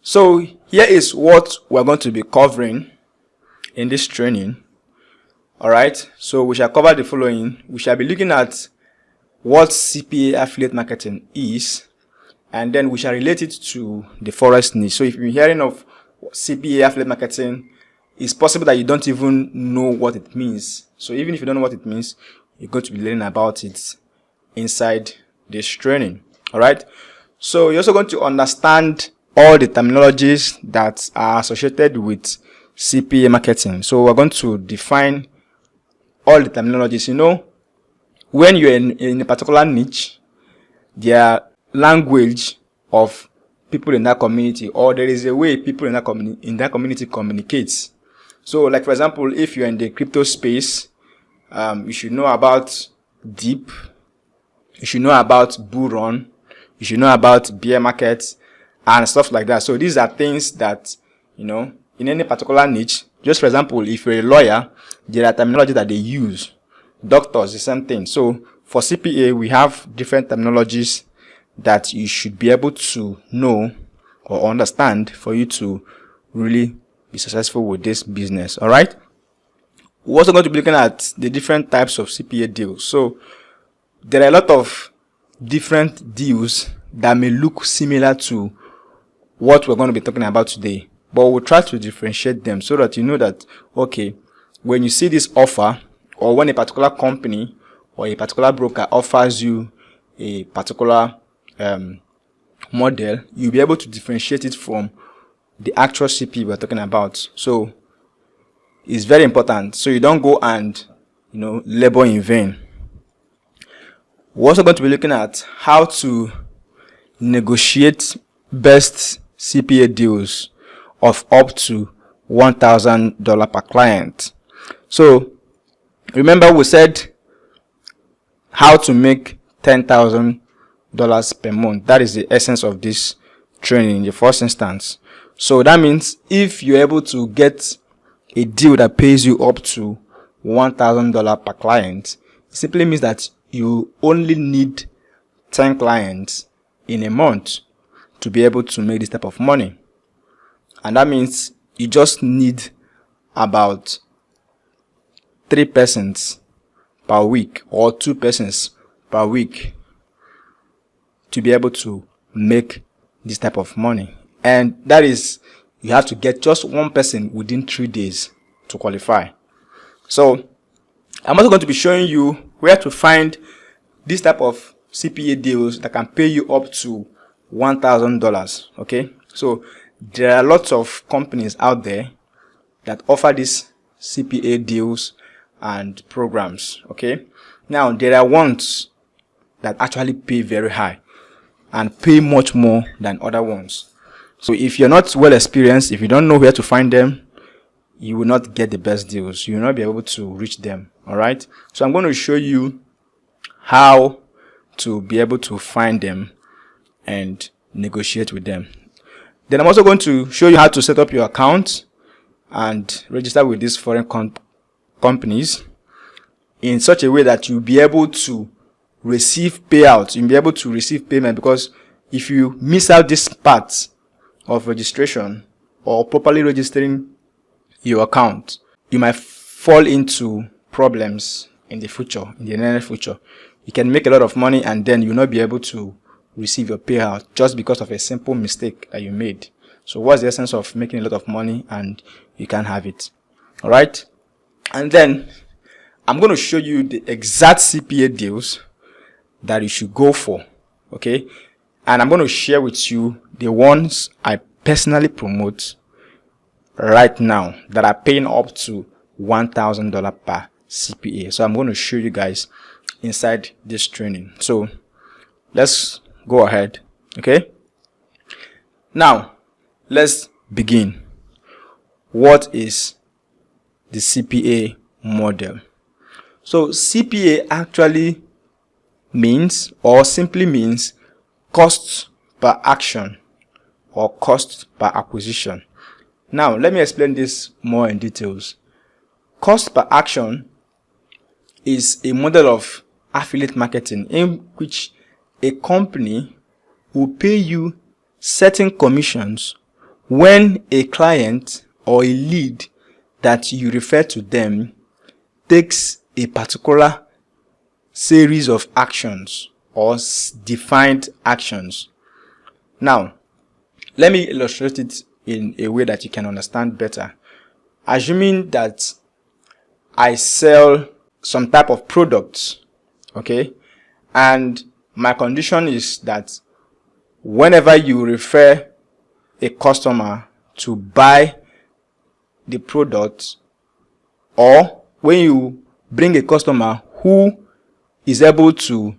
So here is what we're going to be covering in this training. Alright, so we shall cover the following. We shall be looking at what CPA affiliate marketing is, and then we shall relate it to the Forex niche. So if you're hearing of CPA affiliate marketing, it's possible that you don't even know what it means. So even if you don't know what it means, you're going to be learning about it inside this training. Alright, so you're also going to understand all the terminologies that are associated with CPA marketing. So we're going to define all the terminologies. You know, when you're in a particular niche, their language of people in that community, or there is a way people in that community communicates. So like for example, if you're in the crypto space, you should know about dip, you should know about bull run, you should know about bear markets and stuff like that. So these are things that, you know, in any particular niche. Just for example, if you're a lawyer, there are terminology that they use. Doctors, the same thing. So for CPA, we have different terminologies that you should be able to know or understand for you to really be successful with this business. All right. We're also going to be looking at the different types of CPA deals. So there are a lot of different deals that may look similar to what we're going to be talking about today, but we'll try to differentiate them so that you know that, okay, when you see this offer, or when a particular company or a particular broker offers you a particular model, you'll be able to differentiate it from the actual CPA we're talking about. So it's very important, so you don't go and, you know, labor in vain. We're also going to be looking at how to negotiate best CPA deals of up to $1,000 per client. So remember, we said how to make $10,000 per month. That is the essence of this training in the first instance. So that means if you're able to get a deal that pays you up to $1,000 per client, it simply means that you only need 10 clients in a month to be able to make this type of money. And that means you just need about 3 persons per week or 2 persons per week to be able to make this type of money. And that is, you have to get just 1 person within 3 days to qualify. So I'm also going to be showing you where to find this type of CPA deals that can pay you up to $1,000. Okay, so there are lots of companies out there that offer these CPA deals and programs. Okay, now there are ones that actually pay very high and pay much more than other ones. So if you're not well experienced, if you don't know where to find them, you will not get the best deals. You will not be able to reach them. All right, so I'm going to show you how to be able to find them and negotiate with them. Then I'm also going to show you how to set up your account and register with these foreign companies in such a way that you'll be able to receive payouts. You'll be able to receive payment, because if you miss out this part of registration or properly registering your account, you might fall into problems in the future, in the near future. You can make a lot of money and then you'll not be able to receive your payout just because of a simple mistake that you made. So what's the essence of making a lot of money and you can't have it? All right. And then I'm going to show you the exact CPA deals that you should go for. Okay. And I'm going to share with you the ones I personally promote right now that are paying up to $1,000 per CPA. So I'm going to show you guys inside this training. So let's go ahead. Okay, now let's begin. What is the CPA model? So CPA actually means, or simply means, cost per action or cost per acquisition. Now let me explain this more in details. Cost per action is a model of affiliate marketing in which a company will pay you certain commissions when a client or a lead that you refer to them takes a particular series of actions or defined actions. Now, let me illustrate it in a way that you can understand better. Assuming that I sell some type of products, okay, and my condition is that whenever you refer a customer to buy the product, or when you bring a customer who is able to,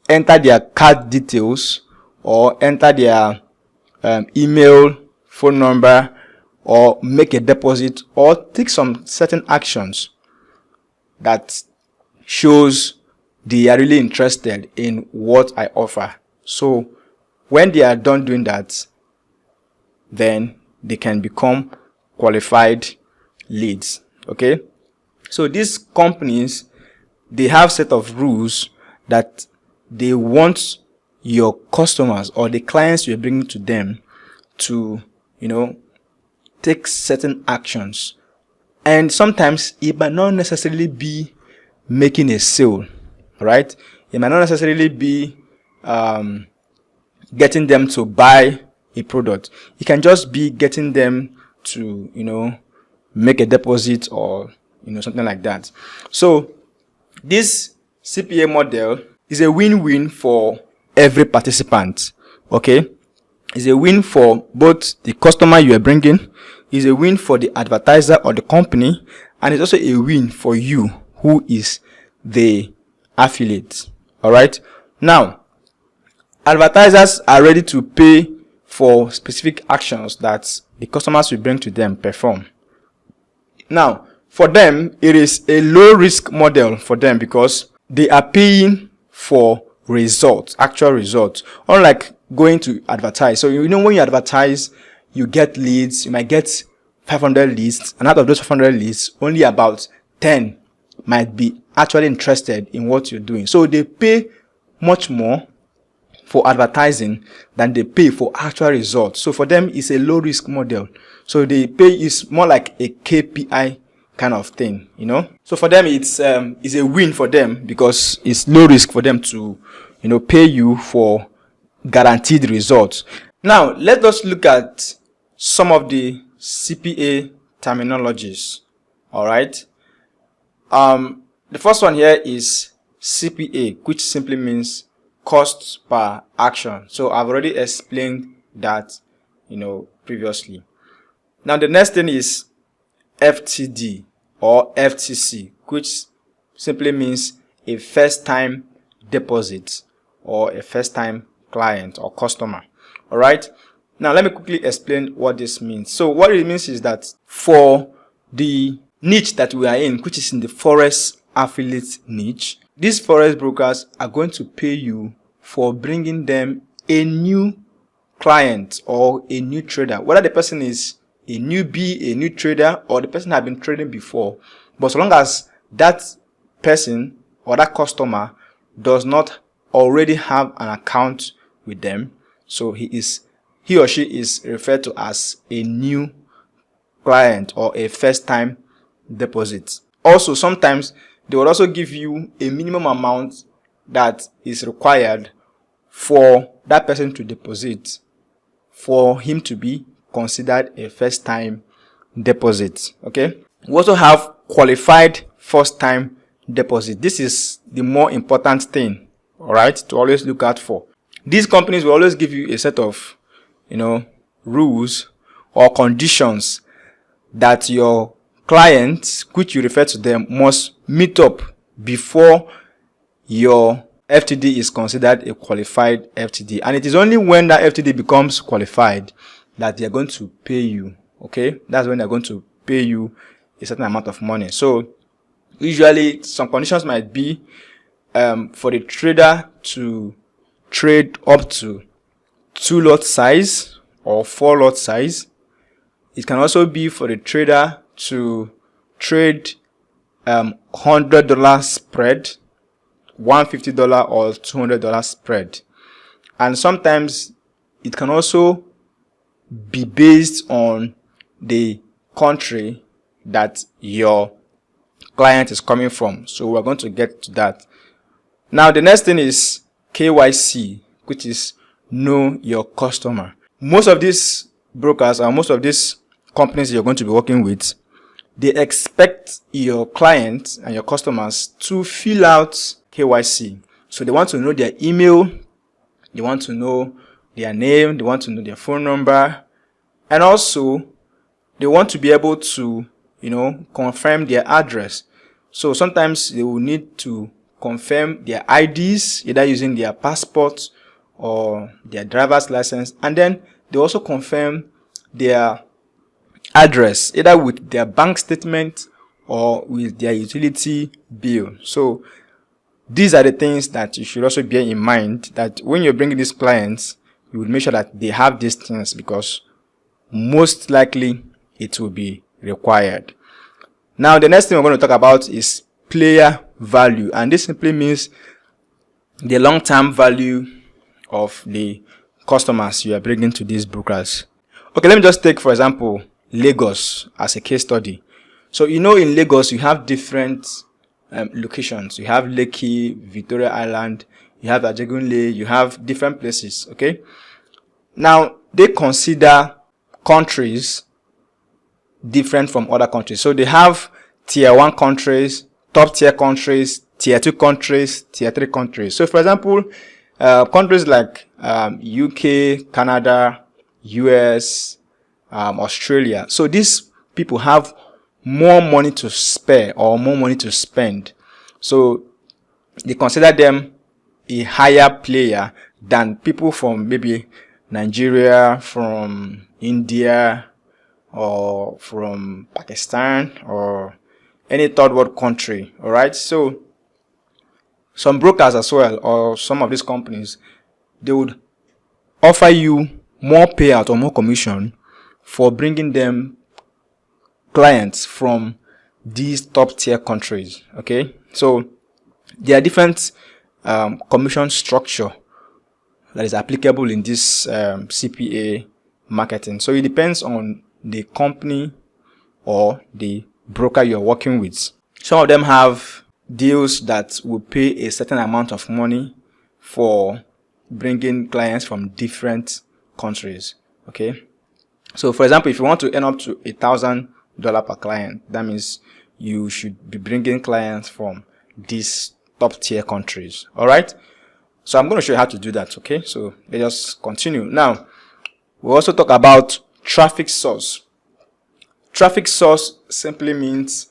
enter their card details or enter their email, phone number, or make a deposit or take some certain actions that shows they are really interested in what I offer. So when they are done doing that, then they can become qualified leads. Okay, so these companies, they have set of rules that they want your customers or the clients you're bringing to them to, take certain actions. And sometimes it might not necessarily be making a sale, right? It might not necessarily be getting them to buy a product. It can just be getting them to, make a deposit or, something like that. So this CPA model is a win-win for every participant. Okay, it's a win for both the customer you are bringing, it's a win for the advertiser or the company, and it's also a win for you who is the affiliate. All right, now advertisers are ready to pay for specific actions that the customers will bring to them perform. Now, for them, it is a low risk model for them because they are paying for results, actual results, unlike going to advertise. So, when you advertise, you get leads, you might get 500 leads, and out of those 500 leads, only about 10 might be actually interested in what you're doing. So they pay much more for advertising than they pay for actual results. So for them, it's a low risk model. So they pay is more like a KPI kind of thing, So for them, it's a win for them because it's low risk for them to, pay you for guaranteed results. Now, let us look at some of the CPA terminologies. All right. The first one here is CPA, which simply means costs per action. So I've already explained that, previously. Now the next thing is FTD or FTC, which simply means a first time deposit or a first time client or customer. All right. Now let me quickly explain what this means. So what it means is that for the niche that we are in, which is in the Forex affiliate niche, these Forex brokers are going to pay you for bringing them a new client or a new trader, whether the person is a newbie, a new trader, or the person has been trading before. But so long as that person or that customer does not already have an account with them, so he or she is referred to as a new client or a first time deposit. Also, sometimes they will also give you a minimum amount that is required for that person to deposit for him to be considered a first time deposit. Okay, we also have qualified first time deposit. This is the more important thing, all right, to always look out for. These companies will always give you a set of rules or conditions that your clients, which you refer to them, must meet up before your FTD is considered a qualified FTD. And it is only when that FTD becomes qualified that they are going to pay you. Okay, that's when they're going to pay you a certain amount of money. So usually some conditions might be for the trader to trade up to 2 lot size or 4 lot size. It can also be for the trader to trade $100 spread, $150 or $200 spread. And sometimes it can also be based on the country that your client is coming from. So we're going to get to that. Now the next thing is KYC, which is know your customer. Most of these brokers or most of these companies you're going to be working with, they expect your clients and your customers to fill out KYC. So they want to know their email, they want to know their name, they want to know their phone number, and also they want to be able to, confirm their address. So sometimes they will need to confirm their IDs, either using their passport or their driver's license, and then they also confirm their address, either with their bank statement or with their utility bill. So these are the things that you should also bear in mind, that when you're bringing these clients, you would make sure that they have these things, because most likely it will be required. Now the next thing we're going to talk about is player value, and this simply means the long-term value of the customers you are bringing to these brokers. Okay, let me just take, for example, Lagos as a case study. So in Lagos you have different locations. You have Lekki, Victoria Island, you have Ajegunle, you have different places. Okay, now they consider countries different from other countries. So they have tier 1 countries, top tier countries, tier 2 countries, tier 3 countries. So for example, countries like UK, Canada, US, Australia. So these people have more money to spare or more money to spend. So they consider them a higher player than people from maybe Nigeria, from India, or from Pakistan, or any third world country. All right. So some brokers as well, or some of these companies, they would offer you more payout or more commission for bringing them clients from these top tier countries. Okay, so there are different commission structure that is applicable in this CPA marketing. So it depends on the company or the broker you're working with. Some of them have deals that will pay a certain amount of money for bringing clients from different countries. Okay, so for example, if you want to earn up to $1,000 per client, that means you should be bringing clients from these top tier countries. All right, so I'm going to show you how to do that. Okay, so let's just continue. Now we'll also talk about traffic source. Traffic source simply means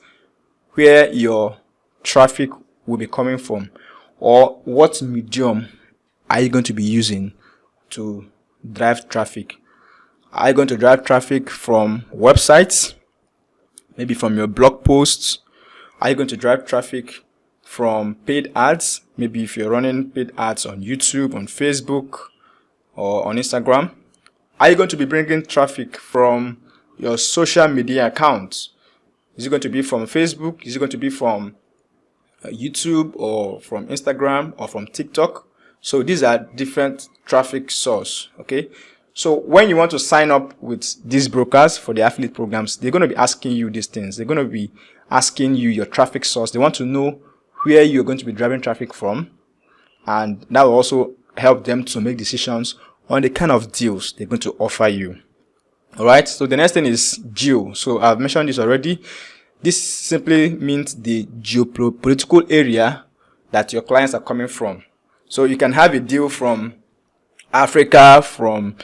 where your traffic will be coming from, or what medium are you going to be using to drive traffic. Are you going to drive traffic from websites, maybe from your blog posts? Are you going to drive traffic from paid ads, maybe if you're running paid ads on YouTube, on Facebook, or on Instagram? Are you going to be bringing traffic from your social media accounts? Is it going to be from Facebook? Is it going to be from YouTube, or from Instagram, or from TikTok? So these are different traffic source. Okay, so when you want to sign up with these brokers for the affiliate programs, they're going to be asking you these things. They're going to be asking you your traffic source. They want to know where you're going to be driving traffic from, and that will also help them to make decisions on the kind of deals they're going to offer you. All right, so the next thing is geo. So I've mentioned this already. This simply means the geopolitical area that your clients are coming from. So you can have a deal from Africa, from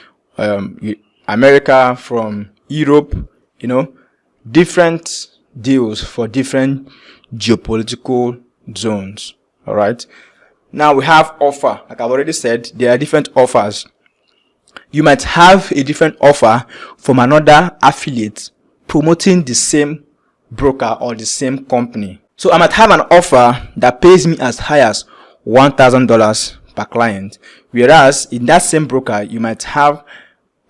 America, from Europe, different deals for different geopolitical zones. All right. Now we have offer. Like I've already said, there are different offers. You might have a different offer from another affiliate promoting the same broker or the same company. So I might have an offer that pays me as high as $1,000 per client, whereas in that same broker you might have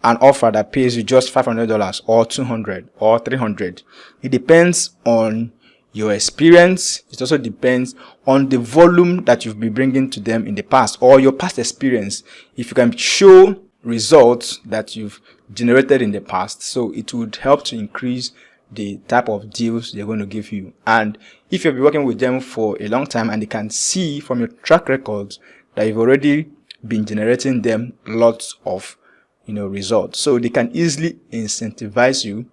an offer that pays you just $500 or $200 or $300. It depends on your experience. It also depends on the volume that you've been bringing to them in the past, or your past experience. If you can show results that you've generated in the past. So it would help to increase the type of deals they're going to give you. And if you've been working with them for a long time and they can see from your track records that you've already been generating them lots of results, so they can easily incentivize you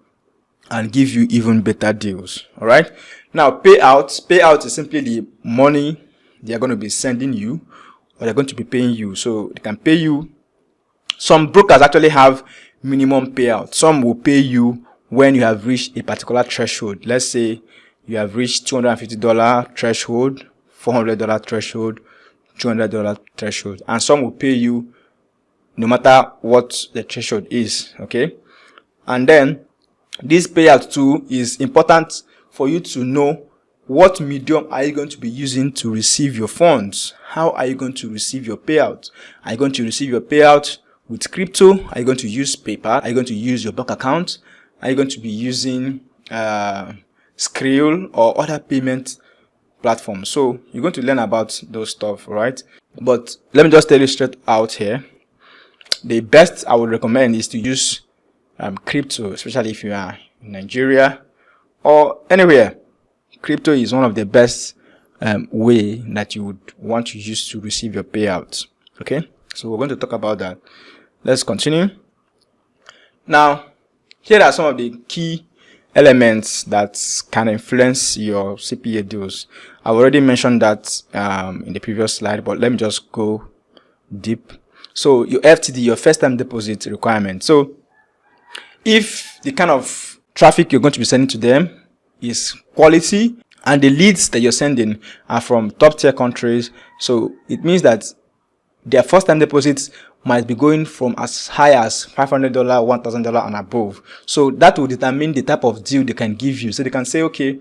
and give you even better deals. All right. Now, payout is simply the money they are going to be sending you, or they're going to be paying you. So they can pay you. Some brokers actually have minimum payout. Some will pay you when you have reached a particular threshold. Let's say you have reached $250 threshold, $400 threshold, $200 threshold, and some will pay you no matter what the threshold is. Okay. And then this payout too is important for you to know what medium are you going to be using to receive your funds. How are you going to receive your payout? Are you going to receive your payout with crypto? Are you going to use PayPal? Are you going to use your bank account? Are you going to be using Skrill or other payment platforms? So you're going to learn about those stuff, right? But let me just tell you straight out here, the best I would recommend is to use crypto, especially if you are in Nigeria or anywhere. Crypto is one of the best way that you would want to use to receive your payouts. Okay, so we're going to talk about that. Let's continue. Now, here are some of the key elements that can influence your CPA deals. I've already mentioned that in the previous slide, but let me just go deep. So your FTD, your first time deposit requirement. So if the kind of traffic you're going to be sending to them is quality and the leads that you're sending are from top tier countries, so it means that their first time deposits might be going from as high as $500, $1,000 and above. So that will determine the type of deal they can give you. So they can say, okay,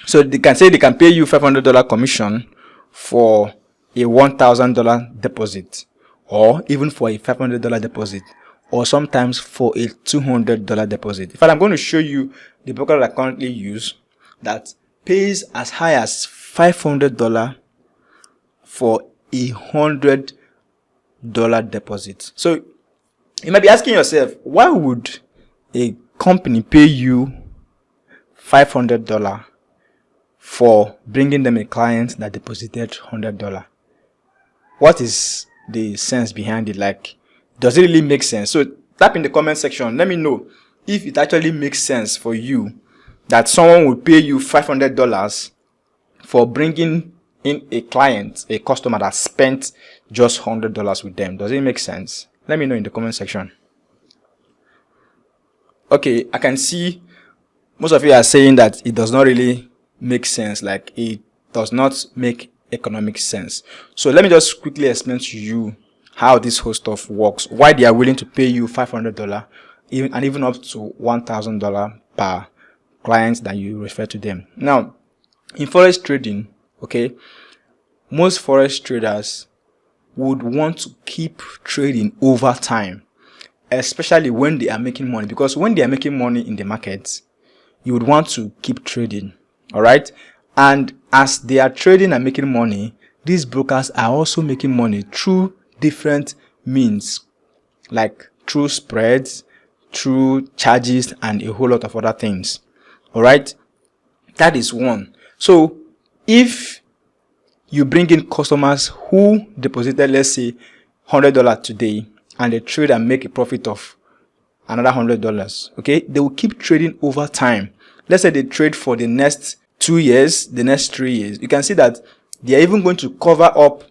so they can say they can pay you $500 commission for a $1,000 deposit, or even for a $500 deposit, or sometimes for a $200 deposit. In fact, I'm going to show you the broker that I currently use that pays as high as $500 for a $100 deposit. So you might be asking yourself, why would a company pay you $500 for bringing them a client that deposited $100? What is the sense behind it? Like, does it really make sense? So type in the comment section, let me know if it actually makes sense for you that someone will pay you $500 for bringing in a client, a customer that spent just $100 with them. Does it make sense? Let me know in the comment section. Okay, I can see most of you are saying that it does not really make sense, like it does not make economic sense. So let me just quickly explain to you how this whole stuff works, why they are willing to pay you $500 and even up to $1,000 per client that you refer to them. Now, in forex trading, okay, most forex traders would want to keep trading over time, especially when they are making money, because when they are making money in the market, you would want to keep trading. All right, and as they are trading and making money, these brokers are also making money through different means, like through spreads, through charges, and a whole lot of other things. All right, that is one. So if you bring in customers who deposited, let's say, $100 today, and they trade and make a profit of another $100, okay, they will keep trading over time. Let's say they trade for the next 2 years, the next 3 years. You can see that they are even going to cover up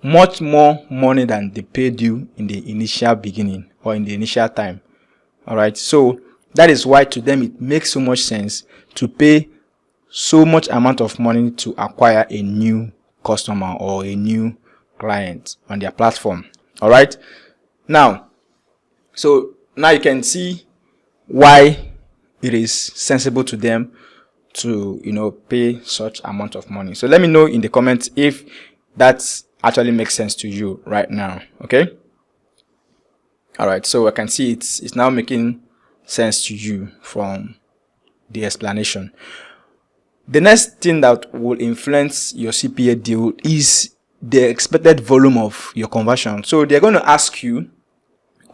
much more money than they paid you in the initial beginning or in the initial time. All right, so that is why to them it makes so much sense to pay so much amount of money to acquire a new customer or a new client on their platform. All right, now, so now you can see why it is sensible to them to, pay such amount of money. So let me know in the comments if that actually makes sense to you right now. Okay, all right, so I can see it's now making sense to you from the explanation. The next thing that will influence your CPA deal is the expected volume of your conversion. So they're going to ask you,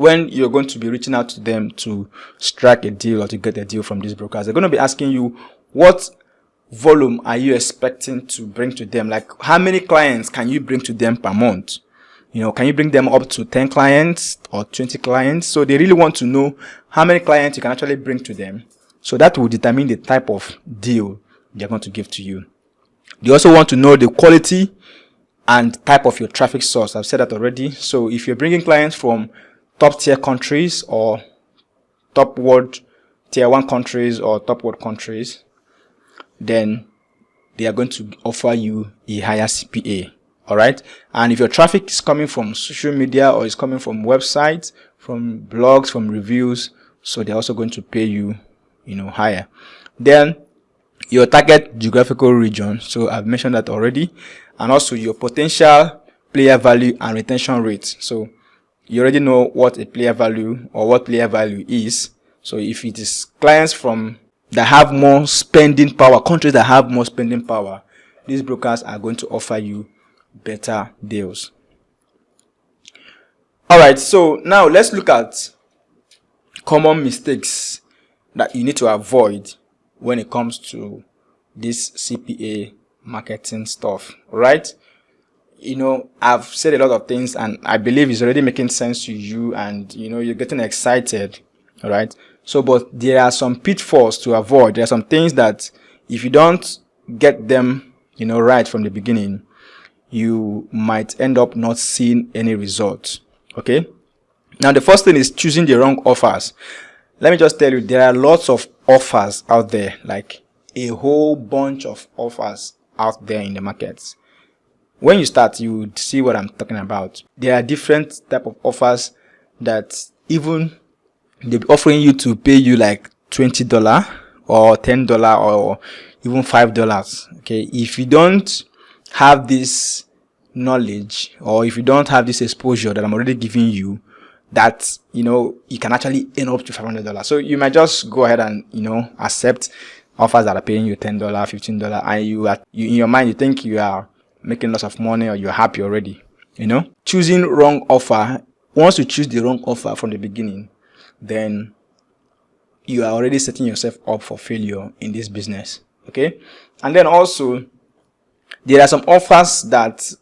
when you're going to be reaching out to them to strike a deal or to get a deal from these brokers, they're going to be asking you, what volume are you expecting to bring to them? Like, how many clients can you bring to them per month? Can you bring them up to 10 clients or 20 clients? So they really want to know how many clients you can actually bring to them. So that will determine the type of deal they're going to give to you. They also want to know the quality and type of your traffic source. I've said that already. So if you're bringing clients from top tier countries or top world tier 1 countries or top world countries, then they are going to offer you a higher CPA. All right. And if your traffic is coming from social media or is coming from websites, from blogs, from reviews, so they're also going to pay you, higher. Then your target geographical region. So I've mentioned that already. And also your potential player value and retention rate. So you already know what a player value or what player value is. So if it is clients from that have more spending power, countries that have more spending power, these brokers are going to offer you better deals. Alright, so now let's look at common mistakes that you need to avoid when it comes to this CPA marketing stuff. Right? I've said a lot of things and I believe it's already making sense to you, and you're getting excited. Alright? So, but there are some pitfalls to avoid. There are some things that if you don't get them, right from the beginning, you might end up not seeing any results. Okay. Now, the first thing is choosing the wrong offers. Let me just tell you, there are lots of offers out there, like a whole bunch of offers out there in the markets. When you start, you would see what I'm talking about. There are different type of offers that even they'll be offering you to pay you like $20 or $10 or even $5. Okay. If you don't have this knowledge, or if you don't have this exposure that I'm already giving you, that you can actually earn up to $500. So you might just go ahead and accept offers that are paying you $10, $15, and you in your mind you think you are making lots of money or you're happy already. Choosing wrong offer. Once you choose the wrong offer from the beginning, then you are already setting yourself up for failure in this business. Okay. And then also, there are some offers that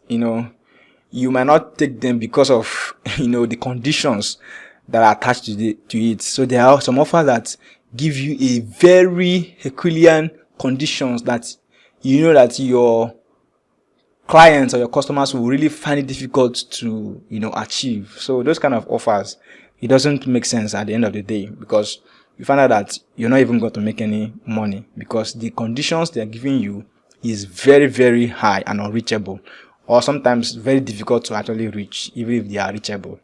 you might not take them because of the conditions that are attached to it. So there are some offers that give you a very Herculean conditions that that your clients or your customers will really find it difficult to achieve. So those kind of offers, it doesn't make sense at the end of the day, because you find out that you're not even going to make any money because the conditions they're giving you is very, very high and unreachable, or sometimes very difficult to actually reach, even if they are reachable.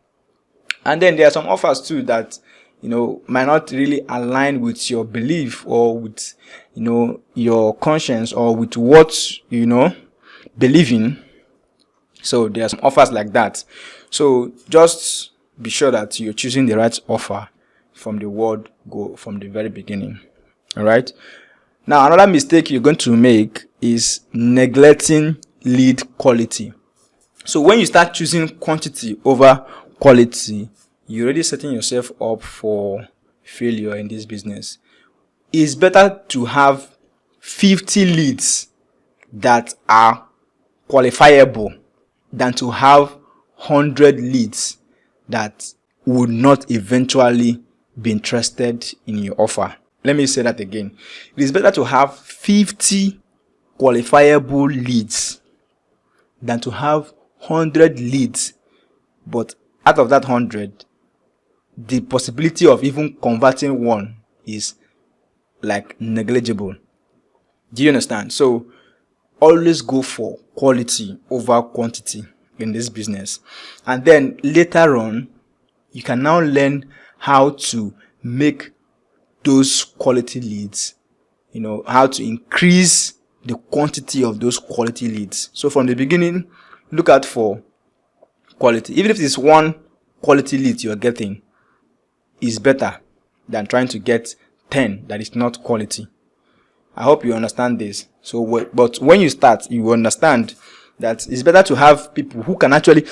And then there are some offers too that might not really align with your belief or with your conscience or with what believe in. So there are some offers like that. So just be sure that you're choosing the right offer from the word go, from the very beginning. All right. Now, another mistake you're going to make is neglecting lead quality. So when you start choosing quantity over quality, you're already setting yourself up for failure in this business. It's better to have 50 leads that are qualifiable than to have 100 leads that would not eventually be interested in your offer. Let me say that again. It is better to have 50 qualifiable leads than to have 100 leads, but out of that 100, the possibility of even converting one is like negligible. Do you understand? So always go for quality over quantity in this business. And then later on, you can now learn how to make those quality leads, how to increase the quantity of those quality leads. So from the beginning, look out for quality. Even if it's one quality lead you're getting, is better than trying to get 10 that is not quality. I hope you understand this. So, but when you start, you understand that it's better to have people who can actually.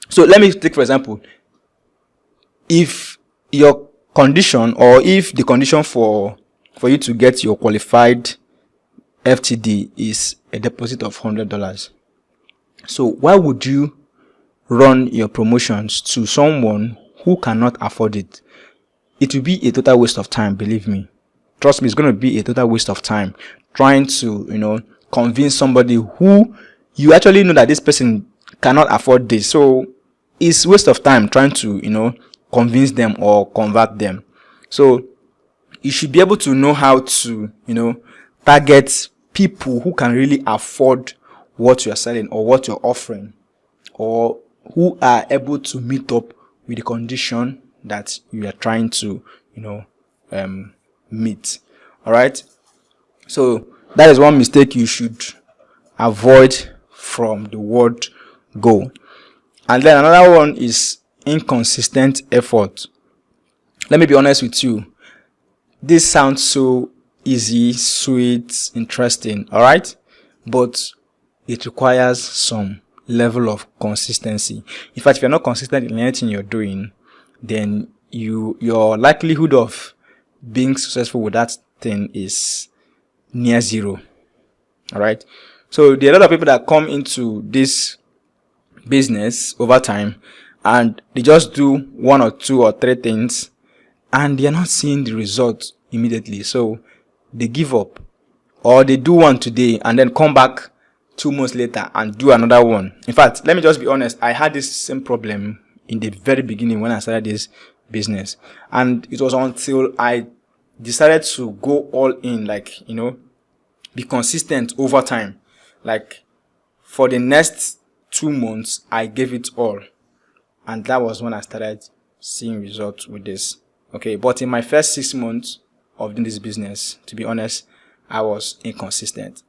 So let me take, for example, if your condition, or if the condition for you to get your qualified FTD is a deposit of $100, so why would you run your promotions to someone who cannot afford it? It will be a total waste of time, believe me. Trust me, it's going to be a total waste of time trying to, convince somebody who you actually know that this person cannot afford this. So it's waste of time trying to, convince them or convert them. So you should be able to know how to, target people who can really afford what you are selling or what you're offering, or who are able to meet up with the condition that you are trying to, meet. All right. So that is one mistake you should avoid from the word go. And then another one is inconsistent effort. Let me be honest with you. This sounds so easy, sweet, interesting, all right? But it requires some level of consistency. In fact, if you're not consistent in anything you're doing, then your likelihood of being successful with that thing is near zero. All right? So there are a lot of people that come into this business over time, and they just do 1 or 2 or 3 things, and they are not seeing the result immediately. So they give up, or they do one today and then come back 2 months later and do another one. In fact, let me just be honest, I had this same problem in the very beginning when I started this business, and it was until I decided to go all in, be consistent over time. Like for the next 2 months, I gave it all, and that was when I started seeing results with this. Okay, but in my first 6 months of doing this business, to be honest, I was inconsistent.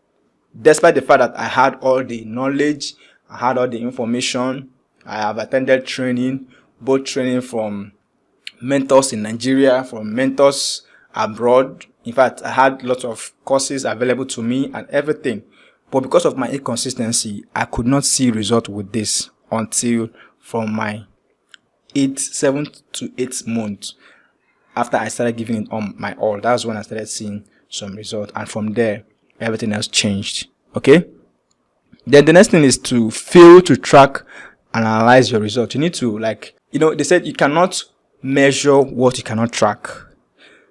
Despite the fact that I had all the knowledge, I had all the information, I have attended training, both training from mentors in Nigeria, from mentors abroad. In fact, I had lots of courses available to me and everything. But because of my inconsistency, I could not see result with this until from my 7th to 8th month. After I started giving it on my all, that's when I started seeing some result. And from there, everything else changed. Okay? Then the next thing is to fail to track and analyze your result. You need to, they said you cannot measure what you cannot track.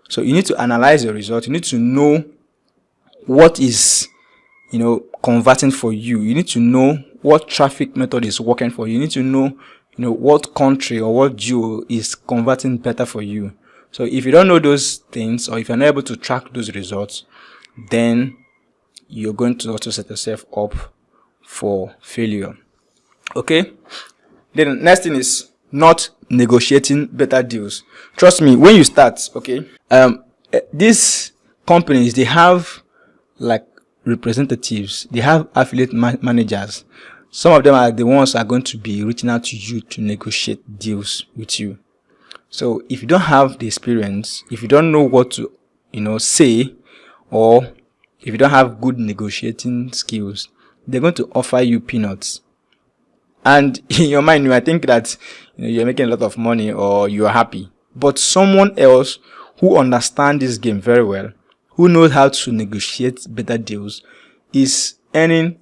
So you need to analyze your result. You need to know what is, converting for you. You need to know what traffic method is working for you. You need to know, what country or what geo is converting better for you. So if you don't know those things, or if you're not able to track those results, then you're going to also set yourself up for failure. Okay? Then the next thing is not negotiating better deals. Trust me, when you start, okay, these companies, they have representatives, they have affiliate managers. Some of them are the ones that are going to be reaching out to you to negotiate deals with you. So if you don't have the experience, if you don't know what to, say, or if you don't have good negotiating skills, they're going to offer you peanuts. And in your mind, you might think that you're making a lot of money or you are happy. But someone else who understands this game very well, who knows how to negotiate better deals, is earning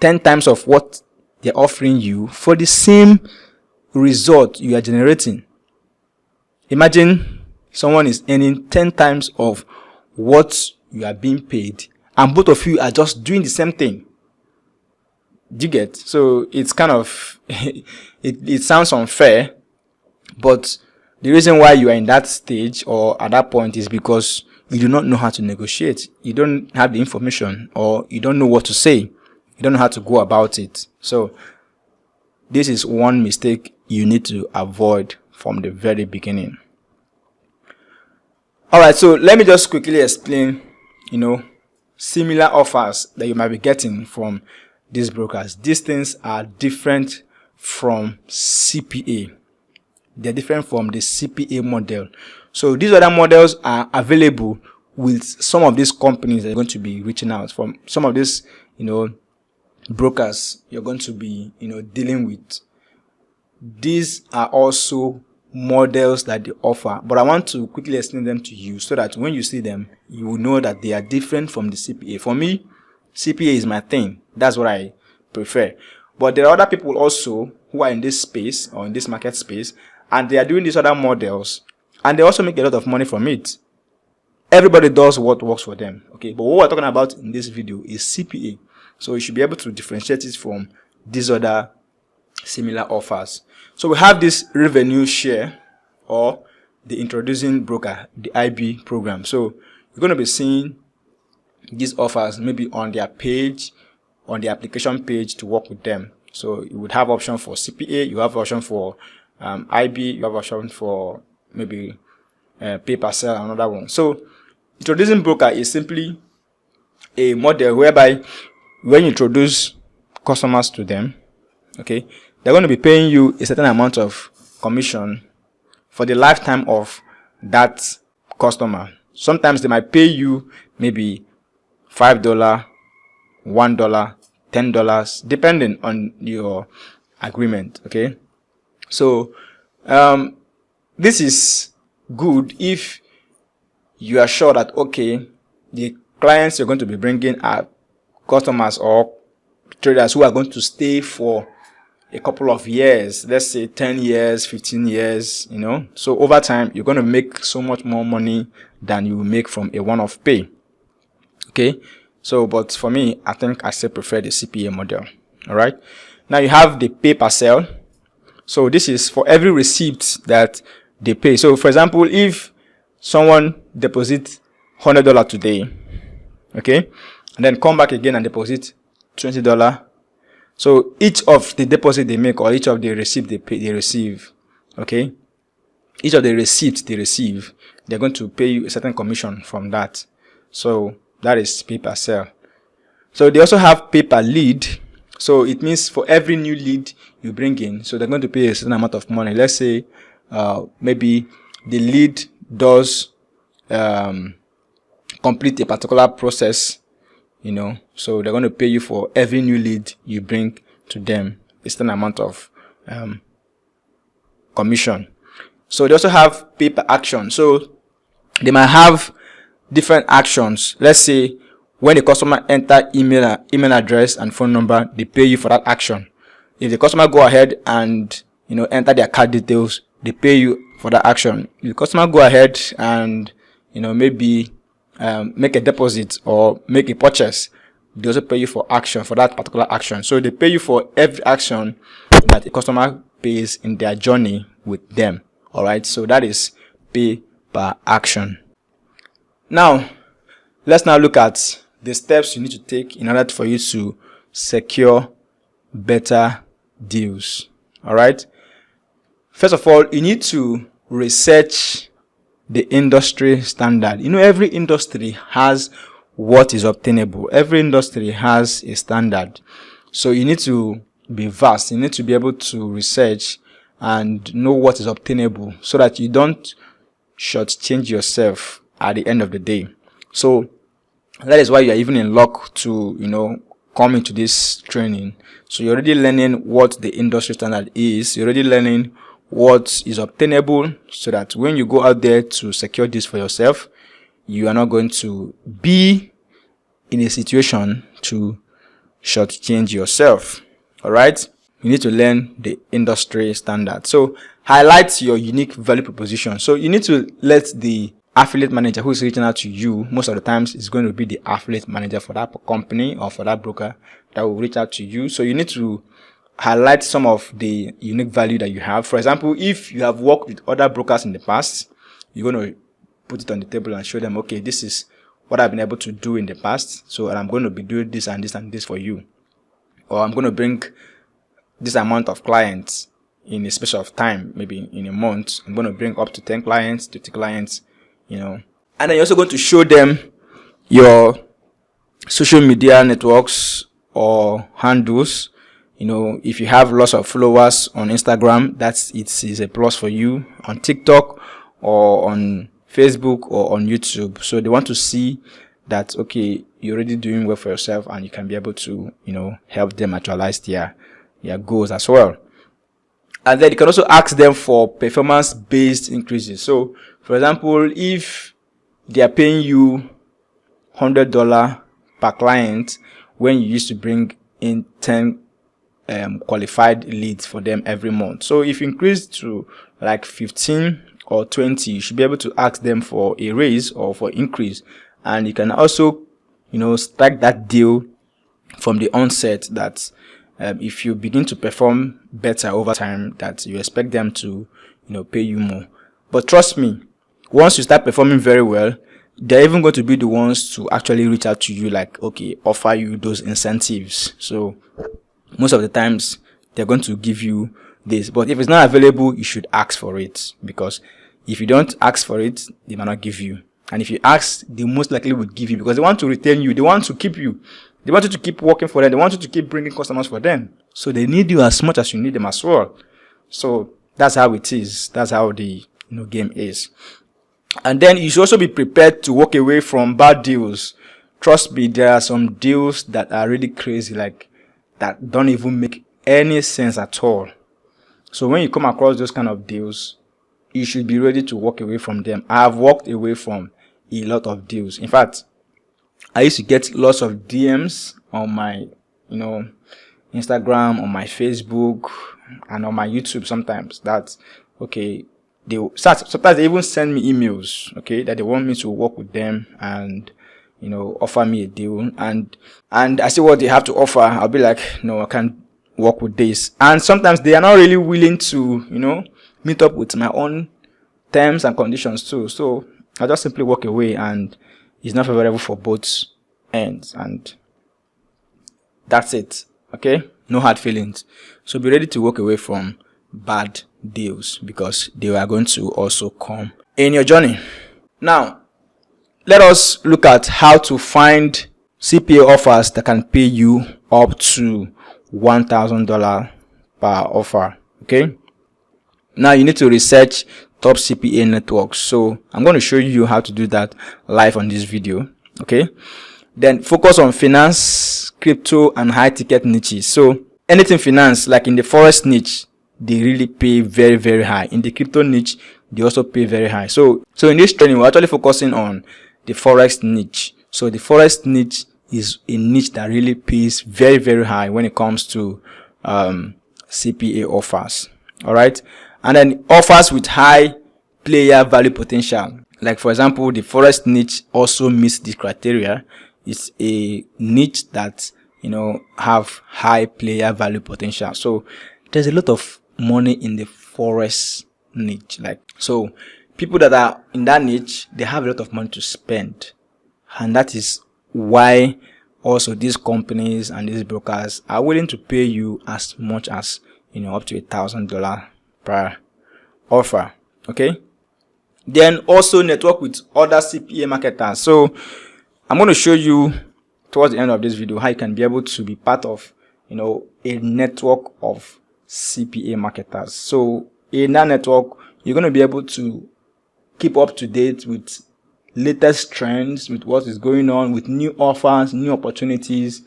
10 times of what they're offering you for the same result you are generating. Imagine someone is earning 10 times of what you are being paid, and both of you are just doing the same thing. Do you get? So it's kind of it sounds unfair, but the reason why you are in that stage or at that point is because you do not know how to negotiate. You don't have the information, or you don't know what to say. You don't know how to go about it. So this is one mistake you need to avoid from the very beginning. Alright, so let me just quickly explain, similar offers that you might be getting from these brokers. These things are different from CPA. They're different from the CPA model. So these other models are available with some of these companies that are going to be reaching out from. Some of these, brokers you're going to be, dealing with. these are also models that they offer, but I want to quickly explain them to you so that when you see them, you will know that they are different from the CPA. For me, CPA is my thing. That's what I prefer. But there are other people also who are in this space or in this market space, and they are doing these other models, and they also make a lot of money from it. Everybody does what works for them. Okay, but what we're talking about in this video is CPA. So you should be able to differentiate it from these other similar offers. So we have this revenue share or the introducing broker, the IB program. So you're going to be seeing these offers maybe on their page, on the application page to work with them. So you would have option for CPA, you have option for IB, you have option for maybe pay per sale, another one. So introducing broker is simply a model whereby when you introduce customers to them, okay, they're going to be paying you a certain amount of commission for the lifetime of that customer. Sometimes they might pay you maybe $5, $1, $10, depending on your agreement. Okay, so this is good if you are sure that okay, the clients you're going to be bringing are customers or traders who are going to stay for a couple of years, let's say 10 years, 15 years, you know. So over time, you're going to make so much more money than you will make from a one-off pay. Okay. So, but for me, I think I still prefer the CPA model. All right. Now you have the pay per sale. So this is for every receipt that they pay. So for example, if someone deposits $100 today, okay, and then come back again and deposit $20, so each of the deposit they make or each of the receipt they receive, okay, each of the receipts they receive, they're going to pay you a certain commission from that. So that is pay per sale. So they also have pay per lead. So it means for every new lead you bring in, so they're going to pay a certain amount of money. Let's say maybe the lead does complete a particular process, you know, so they're going to pay you for every new lead you bring to them a certain amount of commission. So they also have pay per action. So they might have different actions. Let's say when the customer enter email address and phone number, they pay you for that action. If the customer go ahead and, you know, enter their card details, they pay you for that action. If the customer go ahead and, you know, maybe make a deposit or make a purchase, they also pay you for action, for that particular action. So they pay you for every action that the customer pays in their journey with them. All right. So that is pay per action. Now, let's now look at the steps you need to take in order for you to secure better deals. All right. First of all, you need to research the industry standard. You know, every industry has what is obtainable. Every industry has a standard. So you need to be vast. You need to be able to research and know what is obtainable so that you don't shortchange yourself at the end of the day. So that is why you are even in luck to, you know, come into this training. So you're already learning what the industry standard is. You're already learning what is obtainable so that when you go out there to secure this for yourself, you are not going to be in a situation to shortchange yourself. All right. You need to learn the industry standard. So highlight your unique value proposition. So you need to let the affiliate manager who is reaching out to you, most of the times it's going to be the affiliate manager for that company or for that broker that will reach out to you. So you need to highlight some of the unique value that you have. For example, if you have worked with other brokers in the past, you're going to put it on the table and show them, okay, this is what I've been able to do in the past. So I'm going to be doing this and this and this for you. Or I'm going to bring this amount of clients in a space of time, maybe in a month. I'm going to bring up to 10 clients, 20 clients, you know. And then you're also going to show them your social media networks or handles. You know, if you have lots of followers on Instagram, it is a plus for you. On TikTok or on Facebook or on YouTube. So they want to see that, okay, you're already doing well for yourself and you can be able to, you know, help them actualize their goals as well. And then you can also ask them for performance-based increases. So, for example, if they are paying you $100 per client when you used to bring in 10 qualified leads for them every month. So if you increase to like 15 or 20, you should be able to ask them for a raise or for increase. And you can also, strike that deal from the onset that if you begin to perform better over time, that you expect them to, pay you more. But trust me, once you start performing very well, they're even going to be the ones to actually reach out to you, like, okay, offer you those incentives. So most of the times they're going to give you this, but if it's not available, you should ask for it, because if you don't ask for it, they might not give you. And if you ask, they most likely would give you, because they want to retain you, they want to keep you, they want you to keep working for them, they want you to keep bringing customers for them. So they need you as much as you need them as well. So that's how it is. That's how the game is. And then you should also be prepared to walk away from bad deals. Trust me, there are some deals that are really crazy, like that don't even make any sense at all. So when you come across those kind of deals, you should be ready to walk away from them. I have walked away from a lot of deals. In fact, I used to get lots of DMs on my, Instagram, on my Facebook, and on my YouTube sometimes. That, okay, sometimes they even send me emails, okay, that they want me to work with them and, offer me a deal. And I see what they have to offer. I'll be like, no, I can't work with this. And sometimes they are not really willing to, meet up with my own terms and conditions too. So I just simply walk away, and it's not favorable for both ends. And that's it. Okay? No hard feelings. So be ready to walk away from bad deals, because they are going to also come in your journey. Now, let us look at how to find CPA offers that can pay you up to $1,000 per offer. Okay? Now you need to research top CPA networks. So I'm going to show you how to do that live on this video. Okay? Then focus on finance, crypto, and high ticket niches. So anything finance, like in the Forex niche, they really pay very, very high. In the crypto niche, they also pay very high. So in this training, we're actually focusing on the Forex niche. So the Forex niche is a niche that really pays very, very high when it comes to CPA offers. All right. And then offers with high player value potential. Like, for example, the Forex niche also meets this criteria. It's a niche that, have high player value potential. So there's a lot of money in the Forex niche. So people that are in that niche, they have a lot of money to spend. And that is why also these companies and these brokers are willing to pay you as much as, up to $1,000 per offer. Okay? Then also network with other CPA marketers. So I'm going to show you towards the end of this video how you can be able to be part of, a network of CPA marketers. So in that network, you're going to be able to keep up to date with latest trends, with what is going on, with new offers, new opportunities,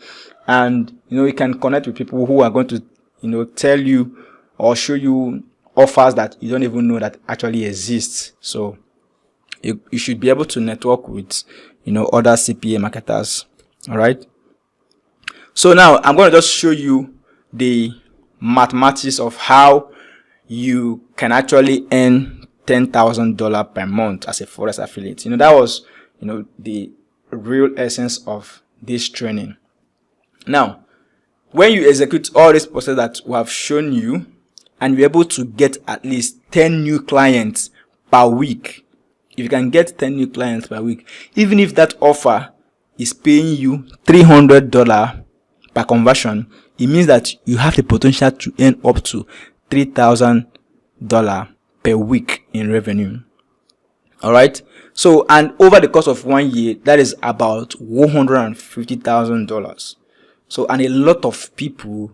and you can connect with people who are going to tell you or show you offers that you don't even know that actually exist. So you should be able to network with other CPA marketers. All right. So now I'm going to just show you the mathematics of how you can actually earn $10,000 per month as a Forex affiliate. That was the real essence of this training. Now, when you execute all this process that we have shown you, and you're able to get at least 10 new clients per week, if you can get 10 new clients per week, even if that offer is paying you $300 per conversion, it means that you have the potential to earn up to $3,000 per week in revenue. All right. So, and over the course of 1 year, that is about $150,000. So, and a lot of people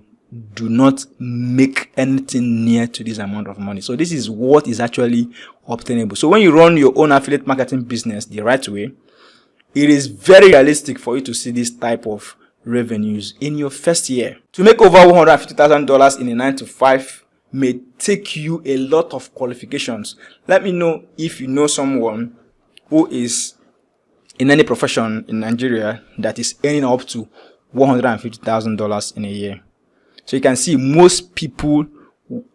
do not make anything near to this amount of money. So this is what is actually obtainable. So when you run your own affiliate marketing business the right way, it is very realistic for you to see this type of revenues in your first year. To make over $150,000 in a 9-to-5 may take you a lot of qualifications. Let me know if you know someone who is in any profession in Nigeria that is earning up to $150,000 in a year. So you can see most people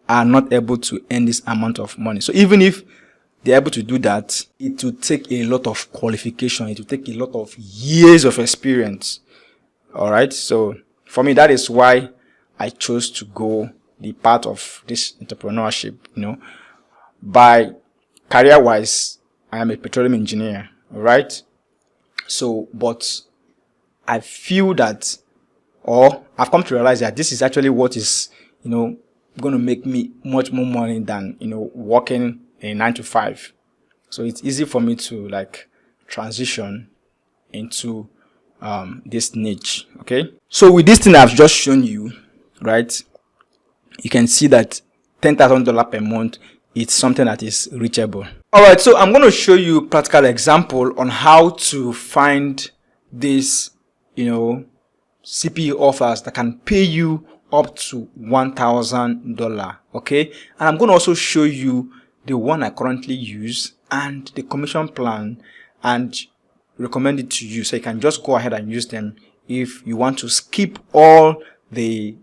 are not able to earn this amount of money. So even if they're able to do that, it will take a lot of qualification. It will take a lot of years of experience. All right. So for me, that is why I chose to go the path of this entrepreneurship. By career-wise, I am a petroleum engineer. All right. So, but I feel that, or I've come to realize that this is actually what is, going to make me much more money than, working a 9 to 5. So it's easy for me to transition into this niche. Okay. So with this thing I've just shown you, right, you can see that $10,000 per month is something that is reachable. All right. So I'm going to show you a practical example on how to find this, CPA offers that can pay you up to $1,000. Okay. And I'm going to also show you the one I currently use and the commission plan, and recommend it to you, so you can just go ahead and use them if you want to skip all the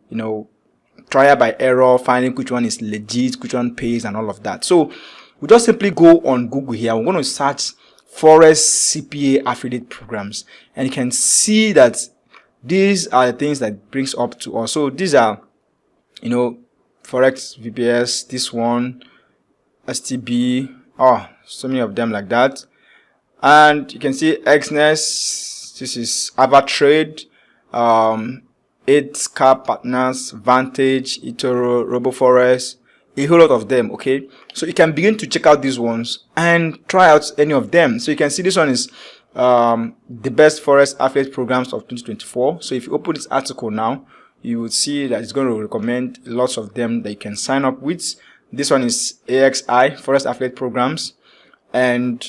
trial by error, finding which one is legit, which one pays, and all of that. So we just simply go on Google here. We're going to search Forex CPA affiliate programs, and you can see that these are the things that brings up to us. So these are Forex VPS, this one, STB, so many of them like that. And you can see Xness, this is AvaTrade, 8K Partners, Vantage, eToro, RoboForex, a whole lot of them. Okay, so you can begin to check out these ones and try out any of them. So you can see this one is the best Forex affiliate programs of 2024. So if you open this article now, you will see that it's going to recommend lots of them that you can sign up with. This one is AXI, Forex affiliate programs. And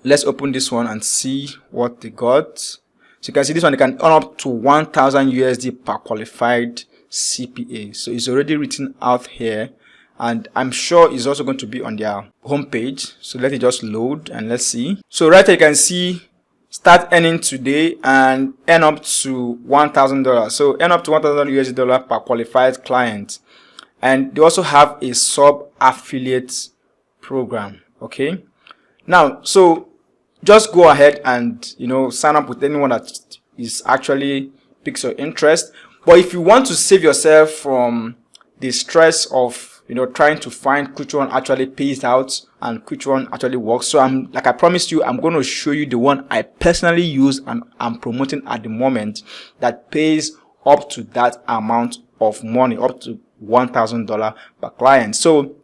let's open this one and see what they got. So you can see this one, they can earn up to 1,000 USD per qualified CPA. So it's already written out here, and I'm sure it's also going to be on their homepage. So let it just load and let's see. So right here you can see start earning today and earn up to $1,000. So earn up to 1,000 USD per qualified client. And they also have a sub affiliate program. Okay. Now, so just go ahead and, sign up with anyone that is actually piques your interest. But if you want to save yourself from the stress of, trying to find which one actually pays out and which one actually works. So like I promised you, I'm going to show you the one I personally use and I'm promoting at the moment that pays up to that amount of money, up to $1,000 per client. So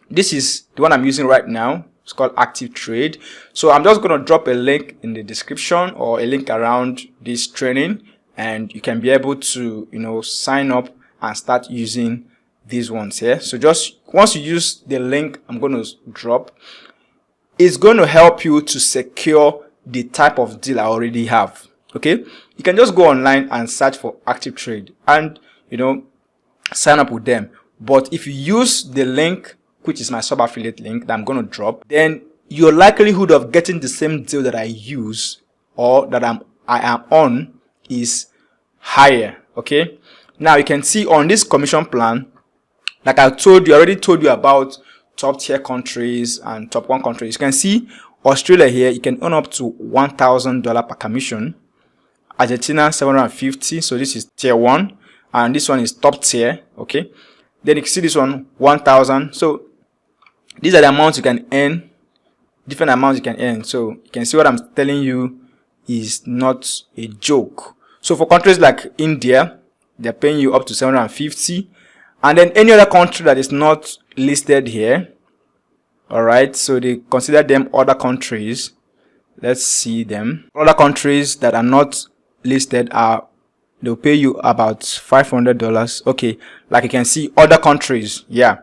this is the one I'm using right now. It's called Active Trade. So I'm just going to drop a link in the description or a link around this training, and you can be able to, sign up and start using these ones here. So just once you use the link I'm going to drop, it's going to help you to secure the type of deal I already have. Okay. You can just go online and search for Active Trade and, sign up with them. But if you use the link, which is my sub-affiliate link that I'm going to drop, then your likelihood of getting the same deal that I use or that I am on is higher. Okay. Now you can see on this commission plan, like I already told you about top tier countries and top 1 countries. You can see Australia here, you can earn up to $1,000 per commission. Argentina, $750. So this is tier 1. And this one is top tier. Okay. Then you can see this one, 1,000. So these are the amounts you can earn, different amounts you can earn. So you can see what I'm telling you is not a joke. So for countries like India, they're paying you up to 750. And then any other country that is not listed here. All right. So they consider them other countries. Let's see them. Other countries that are not listed they'll pay you about $500. Okay. Like you can see other countries. Yeah.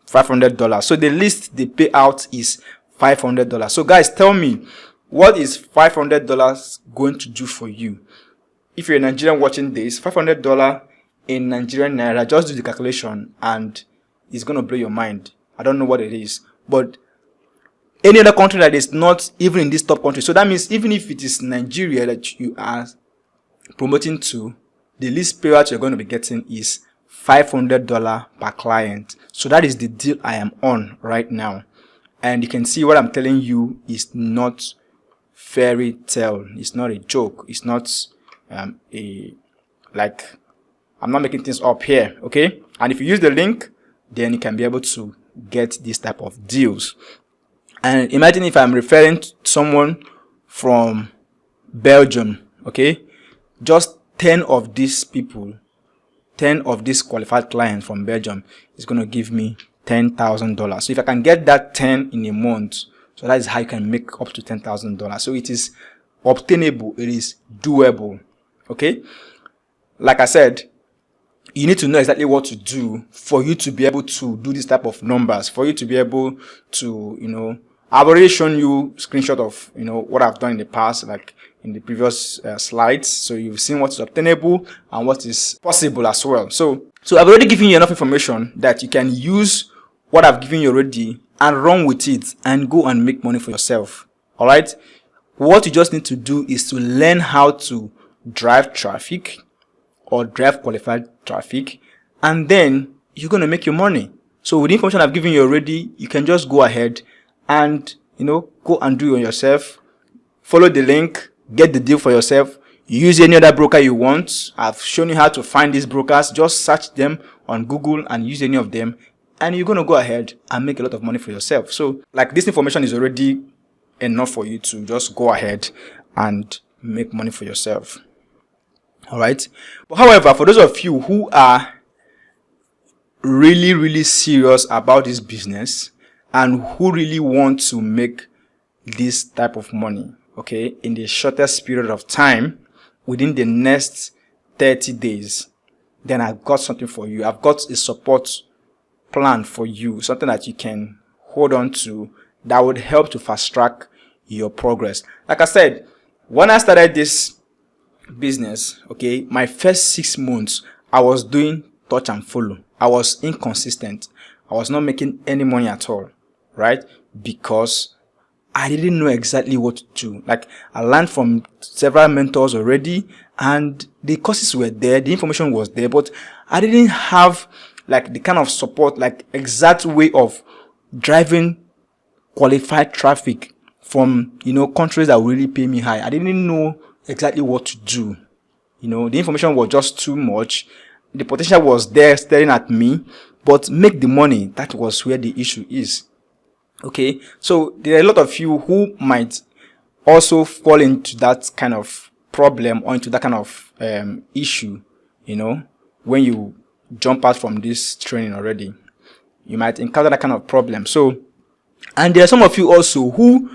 $500. So the least they pay out is $500. So guys, tell me, what is $500 going to do for you? If you're a Nigerian watching this, $500 in Nigerian naira, just do the calculation and is going to blow your mind. I don't know what it is, but any other country that is not even in this top country. So that means even if it is Nigeria that you are promoting to, the least payout you're going to be getting is $500 per client. So that is the deal I am on right now. And you can see what I'm telling you is not fairy tale. It's not a joke. It's not I'm not making things up here. Okay. And if you use the link, then you can be able to get this type of deals. And imagine if I'm referring to someone from Belgium, okay, just 10 of these people, 10 of these qualified clients from Belgium is going to give me $10,000. So if I can get that 10 in a month, so that is how you can make up to $10,000. So it is obtainable, it is doable, okay. Like I said, you need to know exactly what to do for you to be able to do this type of numbers, for you to be able to, I've already shown you screenshot of, what I've done in the past, like in the previous slides. So you've seen what is obtainable and what is possible as well. So I've already given you enough information that you can use what I've given you already and run with it and go and make money for yourself. All right. What you just need to do is to learn how to drive traffic or drive qualified traffic, and then you're going to make your money. So with the information I've given you already, you can just go ahead and go and do it yourself. Follow the link, get the deal for yourself. Use any other broker you want. I've shown you how to find these brokers. Just search them on Google and use any of them, and you're going to go ahead and make a lot of money for yourself. So like, this information is already enough for you to just go ahead and make money for yourself. All right. But however, for those of you who are really, really serious about this business and who really want to make this type of money, okay, in the shortest period of time, within the next 30 days, then I've got something for you. I've got a support plan for you, something that you can hold on to that would help to fast track your progress. Like I said, when I started this business, okay, my first 6 months, I was doing touch and follow. I was inconsistent. I was not making any money at all, right? Because I didn't know exactly what to do. Like, I learned from several mentors already, and the courses were there, the information was there, but I didn't have like the kind of support, like exact way of driving qualified traffic from, countries that really pay me high. I didn't know exactly what to do. The information was just too much. The potential was there staring at me, but make the money, that was where the issue is. Okay, so there are a lot of you who might also fall into that kind of problem or into that kind of issue, when you jump out from this training already. You might encounter that kind of problem. So, and there are some of you also who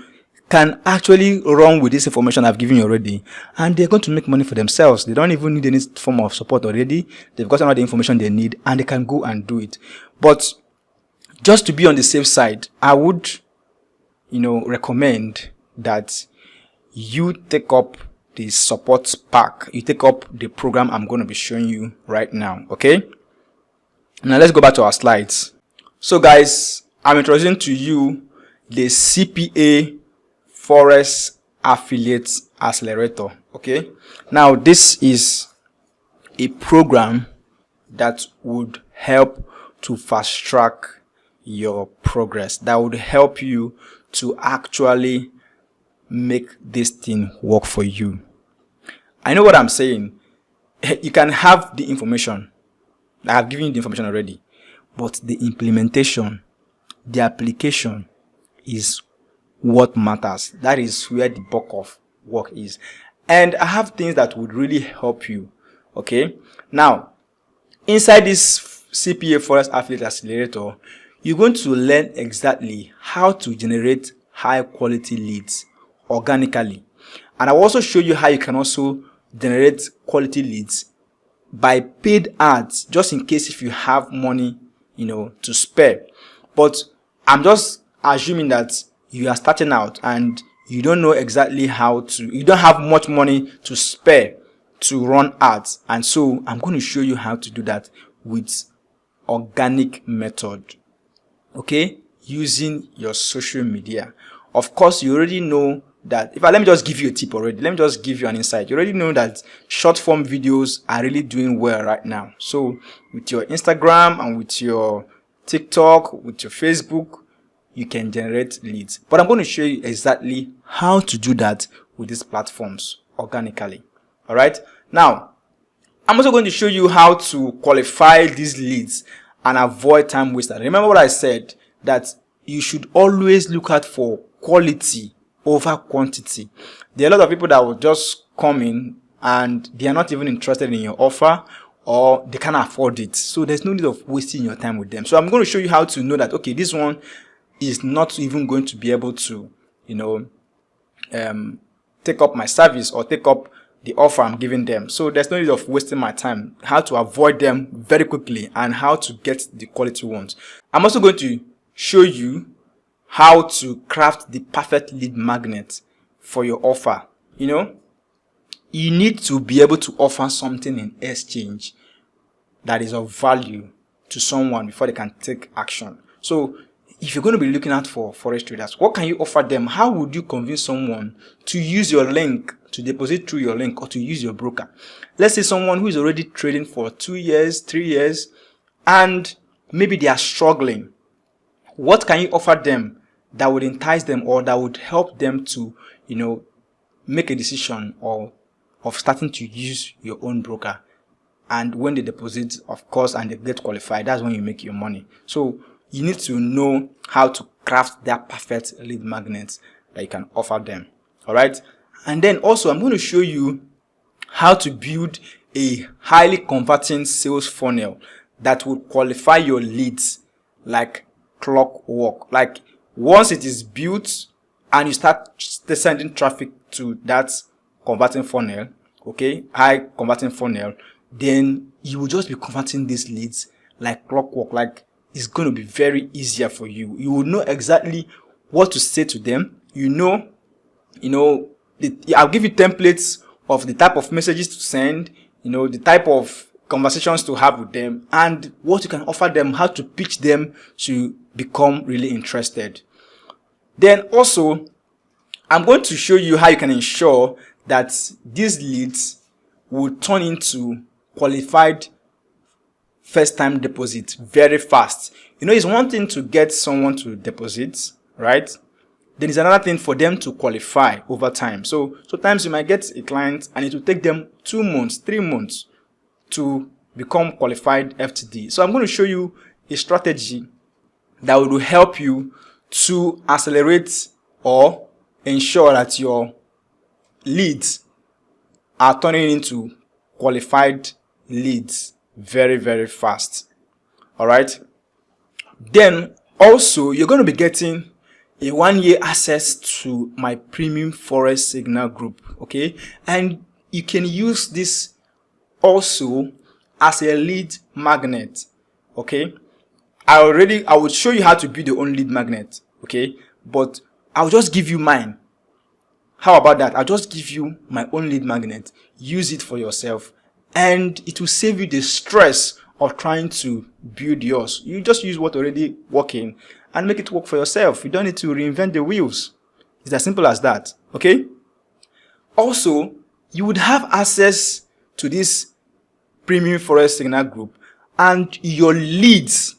can actually run with this information I've given you already, and they're going to make money for themselves. They don't even need any form of support already. They've got all the information they need, and they can go and do it. But just to be on the safe side, I would, recommend that you take up the support pack. You take up the program I'm going to be showing you right now. Okay. Now let's go back to our slides. So guys, I'm introducing to you the CPA Forex Affiliate Accelerator. Okay. Now this is a program that would help to fast track your progress, that would help you to actually make this thing work for you. I know what I'm saying. You can have the information. I have given you the information already, but the implementation, the application is what matters. That is where the bulk of work is. And I have things that would really help you. Okay. Now, inside this CPA Forex Affiliate Accelerator, you're going to learn exactly how to generate high quality leads organically. And I'll also show you how you can also generate quality leads by paid ads, just in case if you have money, to spare. But I'm just assuming that you are starting out and you don't know exactly you don't have much money to spare to run ads. And so I'm going to show you how to do that with organic method, okay, using your social media. Of course, you already know that. Let me just give you a tip already. Let me just give you an insight. You already know that short form videos are really doing well right now. So with your Instagram and with your TikTok, with your Facebook, you can generate leads. But I'm going to show you exactly how to do that with these platforms organically. All right. Now, I'm also going to show you how to qualify these leads and avoid time waster. Remember what I said, that you should always look out for quality over quantity. There are a lot of people that will just come in and they are not even interested in your offer, or they can't afford it. So there's no need of wasting your time with them. So I'm going to show you how to know that, okay, this one is not even going to be able to, take up my service or take up the offer I'm giving them. So there's no need of wasting my time. How to avoid them very quickly and how to get the quality ones. I'm also going to show you how to craft the perfect lead magnet for your offer. You need to be able to offer something in exchange that is of value to someone before they can take action. So if you're going to be looking out for forex traders, what can you offer them? How would you convince someone to use your link, to deposit through your link, or to use your broker? Let's say someone who is already trading for 2 years, 3 years, and maybe they are struggling. What can you offer them that would entice them or that would help them to, make a decision of starting to use your own broker? And when they deposit, of course, and they get qualified, that's when you make your money. So you need to know how to craft that perfect lead magnet that you can offer them. All right. And then also, I'm going to show you how to build a highly converting sales funnel that will qualify your leads like clockwork. Like once it is built and you start sending traffic to that converting funnel, okay, high converting funnel, then you will just be converting these leads like clockwork. Like it's going to be very easier for you. You will know exactly what to say to them. I'll give you templates of the type of messages to send, the type of conversations to have with them, and what you can offer them, how to pitch them to become really interested. Then also, I'm going to show you how you can ensure that these leads will turn into qualified first-time deposit very fast. It's one thing to get someone to deposit, right? Then it's another thing for them to qualify over time. So sometimes you might get a client and it will take them 2 months, 3 months to become qualified FTD. So I'm going to show you a strategy that will help you to accelerate or ensure that your leads are turning into qualified leads very, very fast. All right. Then also, you're going to be getting a 1-year access to my premium Forex signal group. Okay. And you can use this also as a lead magnet. Okay. I will show you how to build your own lead magnet. Okay. But I'll just give you mine. How about that? I'll just give you my own lead magnet. Use it for yourself. And it will save you the stress of trying to build yours. You just use what's already working and make it work for yourself. You don't need to reinvent the wheels. It's as simple as that. Okay? Also, you would have access to this premium Forex signal group, and your leads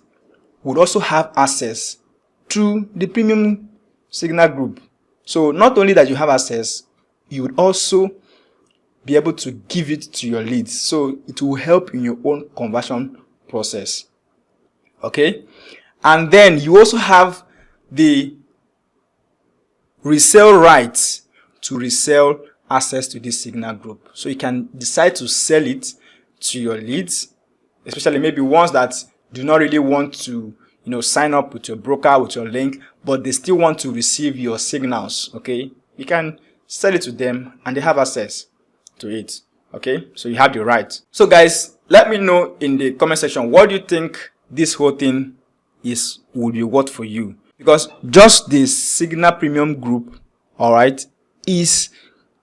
would also have access to the premium signal group. So not only that you have access, you would also be able to give it to your leads. So it will help in your own conversion process. Okay. And then you also have the resale rights to resell access to this signal group. So you can decide to sell it to your leads, especially maybe ones that do not really want to, sign up with your broker, with your link, but they still want to receive your signals. Okay. You can sell it to them and they have access to it. Okay. So you have the right. So guys, let me know in the comment section, what do you think this whole thing would be worth for you? Because just the signal premium group, all right, is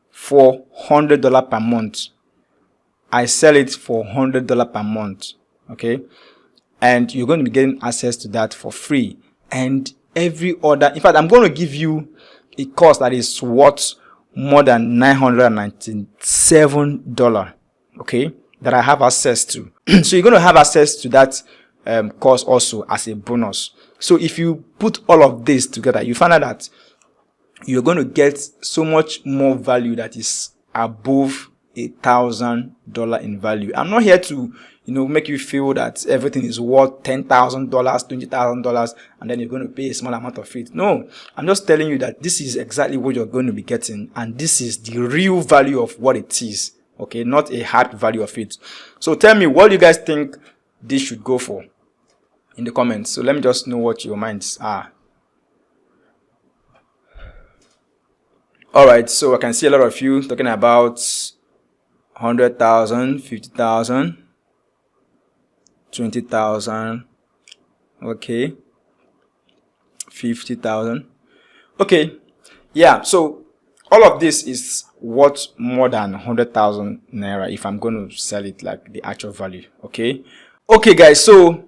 for $100 per month. I sell it for $100 per month. Okay. and you're going to be getting access to that for free. And every other, in fact, I'm going to give you a course that is worth more than $997, okay, that I have access to. So you're going to have access to that course also as a bonus. So if you put all of this together, you find out that you're going to get so much more value that is above $1,000 in value. I'm not here to, make you feel that everything is worth $10,000, $20,000, and then you're going to pay a small amount of it. No, I'm just telling you that this is exactly what you're going to be getting, and this is the real value of what it is. Okay, not a hard value of it. So tell me, what do you guys think this should go for in the comments? So let me just know what your minds are. Alright, so I can see a lot of you talking about 100,000, 50,000, 20,000, okay, 50,000. Okay, yeah, so all of this is worth more than 100,000 naira if I'm going to sell it like the actual value. Okay, guys, so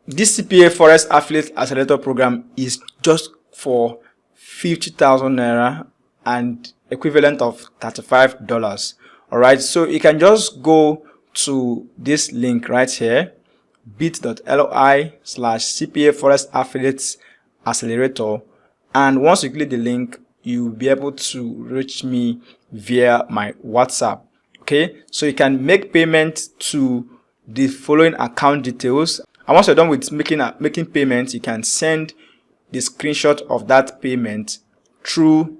this CPA Forex Affiliate Accelerator program is just for 50,000 naira and equivalent of $35. All right, so you can just go to this link right here, bit.ly/CPA Forex Affiliates Accelerator, and once you click the link, you'll be able to reach me via my WhatsApp. Okay, so you can make payment to the following account details, and once you're done with making payments, you can send the screenshot of that payment through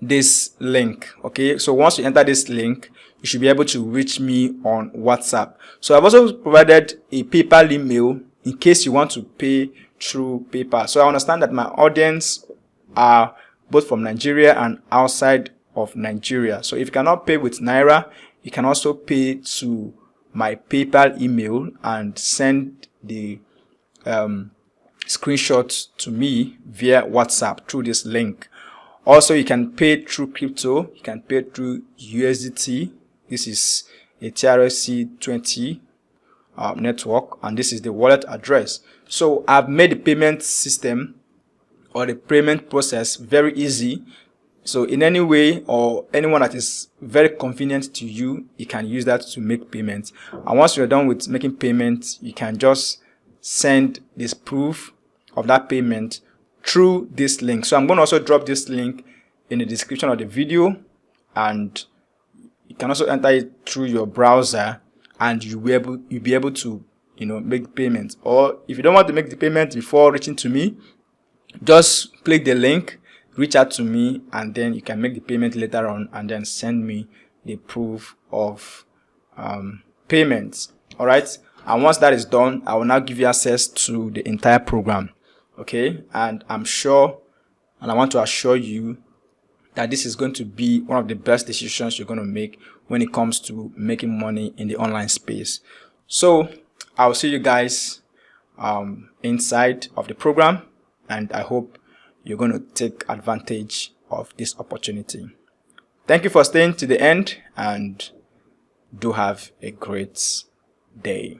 this link. Okay, so once you enter this link, you should be able to reach me on WhatsApp. So I've also provided a PayPal email in case you want to pay through PayPal. So I understand that my audience are both from Nigeria and outside of Nigeria. So if you cannot pay with Naira, you can also pay to my PayPal email and send the screenshot to me via WhatsApp through this link. Also, you can pay through crypto. You can pay through USDT. This is a TRC20 network, and this is the wallet address. So I've made the payment system or the payment process very easy. So in any way or anyone that is very convenient to you, you can use that to make payments. And once you're done with making payments, you can just send this proof of that payment through this link. So I'm going to also drop this link in the description of the video, and you can also enter it through your browser, and you'll be able to make payments. Or if you don't want to make the payment before reaching to me, just click the link, reach out to me, and then you can make the payment later on and then send me the proof of payments. All right, and once that is done, I will now give you access to the entire program. Okay, and I'm sure, and I want to assure you that this is going to be one of the best decisions you're going to make when it comes to making money in the online space. So I'll see you guys inside of the program, and I hope you're going to take advantage of this opportunity. Thank you for staying to the end, and do have a great day.